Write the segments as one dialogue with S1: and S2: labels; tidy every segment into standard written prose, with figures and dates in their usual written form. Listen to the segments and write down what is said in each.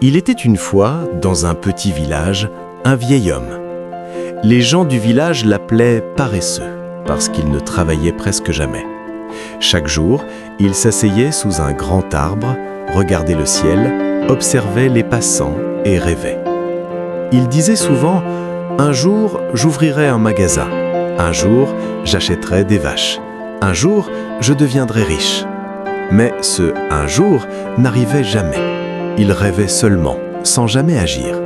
S1: Il était une fois, dans un petit village, un vieil homme. Les gens du village l'appelaient paresseux, parce qu'il ne travaillait presque jamais. Chaque jour, il s'asseyait sous un grand arbre, regardait le ciel, observait les passants et rêvait. Il disait souvent « Un jour, j'ouvrirai un magasin. Un jour, j'achèterai des vaches. Un jour, je deviendrai riche. » Mais ce « un jour » n'arrivait jamais. Il rêvait seulement, sans jamais agir.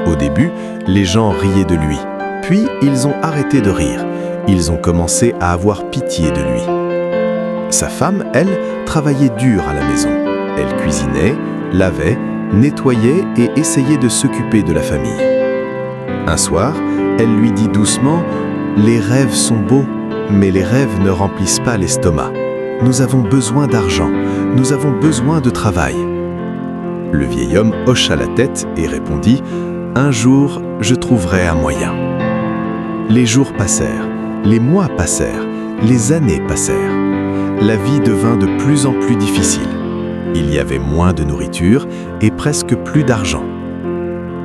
S1: Au début, les gens riaient de lui. Puis, ils ont arrêté de rire. Ils ont commencé à avoir pitié de lui. Sa femme, elle, travaillait dur à la maison. Elle cuisinait, lavait, nettoyait et essayait de s'occuper de la famille. Un soir, elle lui dit doucement « Les rêves sont beaux, mais les rêves ne remplissent pas l'estomac. Nous avons besoin d'argent, nous avons besoin de travail. » Le vieil homme hocha la tête et répondit « Un jour, je trouverai un moyen. » Les jours passèrent, les mois passèrent, les années passèrent. La vie devint de plus en plus difficile. Il y avait moins de nourriture et presque plus d'argent.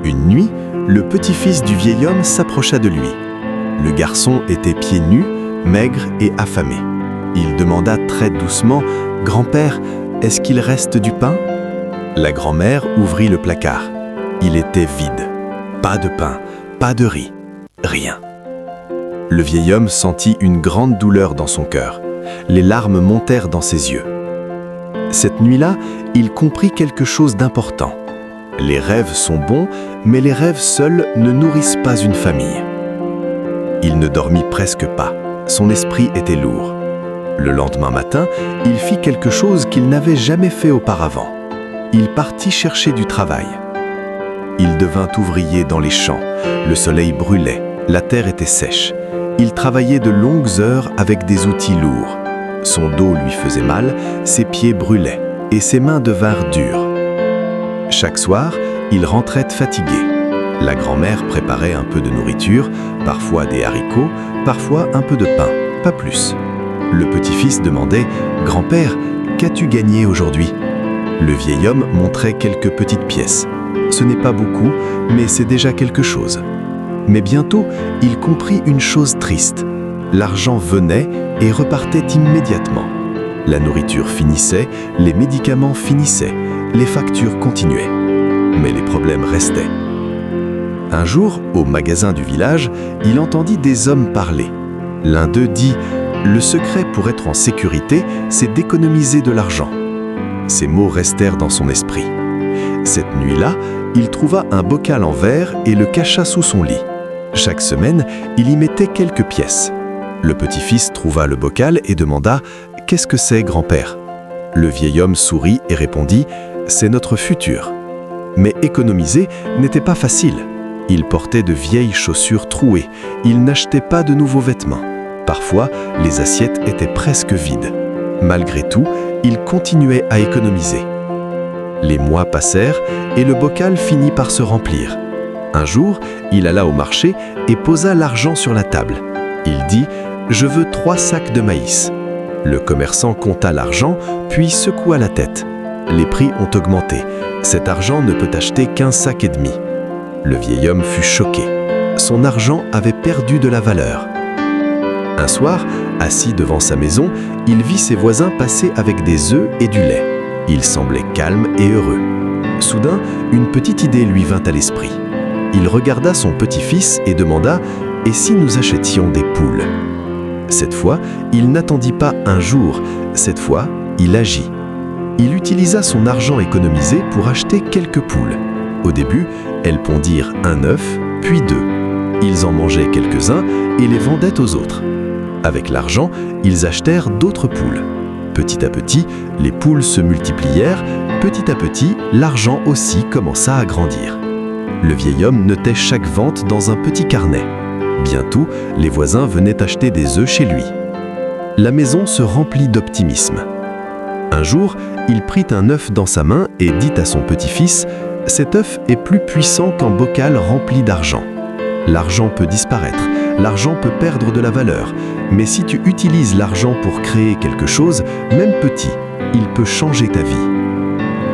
S1: Une nuit, le petit-fils du vieil homme s'approcha de lui. Le garçon était pieds nus, maigre et affamé. Il demanda très doucement « Grand-père, est-ce qu'il reste du pain ?» La grand-mère ouvrit le placard. Il était vide. Pas de pain, pas de riz, rien. Le vieil homme sentit une grande douleur dans son cœur. Les larmes montèrent dans ses yeux. Cette nuit-là, il comprit quelque chose d'important. Les rêves sont bons, mais les rêves seuls ne nourrissent pas une famille. Il ne dormit presque pas. Son esprit était lourd. Le lendemain matin, il fit quelque chose qu'il n'avait jamais fait auparavant. Il partit chercher du travail. Il devint ouvrier dans les champs. Le soleil brûlait, la terre était sèche. Il travaillait de longues heures avec des outils lourds. Son dos lui faisait mal, ses pieds brûlaient et ses mains devinrent dures. Chaque soir, il rentrait fatigué. La grand-mère préparait un peu de nourriture, parfois des haricots, parfois un peu de pain, pas plus. Le petit-fils demandait « Grand-père, qu'as-tu gagné aujourd'hui ?» Le vieil homme montrait quelques petites pièces. Ce n'est pas beaucoup, mais c'est déjà quelque chose. Mais bientôt, il comprit une chose triste. L'argent venait et repartait immédiatement. La nourriture finissait, les médicaments finissaient, les factures continuaient. Mais les problèmes restaient. Un jour, au magasin du village, il entendit des hommes parler. L'un d'eux dit « Le secret pour être en sécurité, c'est d'économiser de l'argent. » Ces mots restèrent dans son esprit. Cette nuit-là, il trouva un bocal en verre et le cacha sous son lit. Chaque semaine, il y mettait quelques pièces. Le petit-fils trouva le bocal et demanda « Qu'est-ce que c'est, grand-père » Le vieil homme sourit et répondit « C'est notre futur. » Mais économiser n'était pas facile. Il portait de vieilles chaussures trouées. Il n'achetait pas de nouveaux vêtements. Parfois, les assiettes étaient presque vides. Malgré tout, il continuait à économiser. Les mois passèrent et le bocal finit par se remplir. Un jour, il alla au marché et posa l'argent sur la table. Il dit « Je veux 3 sacs de maïs ». Le commerçant compta l'argent, puis secoua la tête. Les prix ont augmenté. Cet argent ne peut acheter qu'1 sac et demi. Le vieil homme fut choqué. Son argent avait perdu de la valeur. Un soir, assis devant sa maison, il vit ses voisins passer avec des œufs et du lait. Il semblait calme et heureux. Soudain, une petite idée lui vint à l'esprit. Il regarda son petit-fils et demanda « Et si nous achetions des poules ?» Cette fois, il n'attendit pas un jour. Cette fois, il agit. Il utilisa son argent économisé pour acheter quelques poules. Au début, elles pondirent 1 œuf, puis 2. Ils en mangeaient quelques-uns et les vendaient aux autres. Avec l'argent, ils achetèrent d'autres poules. Petit à petit, les poules se multiplièrent. Petit à petit, l'argent aussi commença à grandir. Le vieil homme notait chaque vente dans un petit carnet. Bientôt, les voisins venaient acheter des œufs chez lui. La maison se remplit d'optimisme. Un jour, il prit un œuf dans sa main et dit à son petit-fils « Cet œuf est plus puissant qu'un bocal rempli d'argent. L'argent peut disparaître, l'argent peut perdre de la valeur, mais si tu utilises l'argent pour créer quelque chose, même petit, il peut changer ta vie. »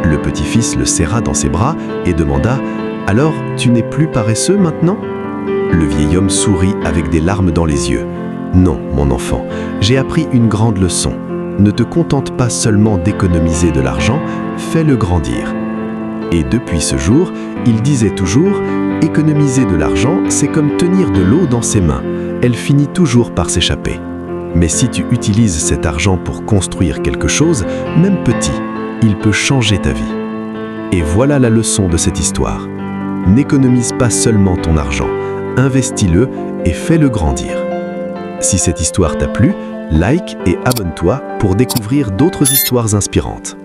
S1: Le petit-fils le serra dans ses bras et demanda « Alors, tu n'es plus paresseux maintenant ?» Le vieil homme sourit avec des larmes dans les yeux. « Non, mon enfant, j'ai appris une grande leçon. Ne te contente pas seulement d'économiser de l'argent, fais-le grandir. » Et depuis ce jour, il disait toujours « Économiser de l'argent, c'est comme tenir de l'eau dans ses mains. Elle finit toujours par s'échapper. Mais si tu utilises cet argent pour construire quelque chose, même petit, il peut changer ta vie. » Et voilà la leçon de cette histoire. N'économise pas seulement ton argent, investis-le et fais-le grandir. Si cette histoire t'a plu, like et abonne-toi pour découvrir d'autres histoires inspirantes.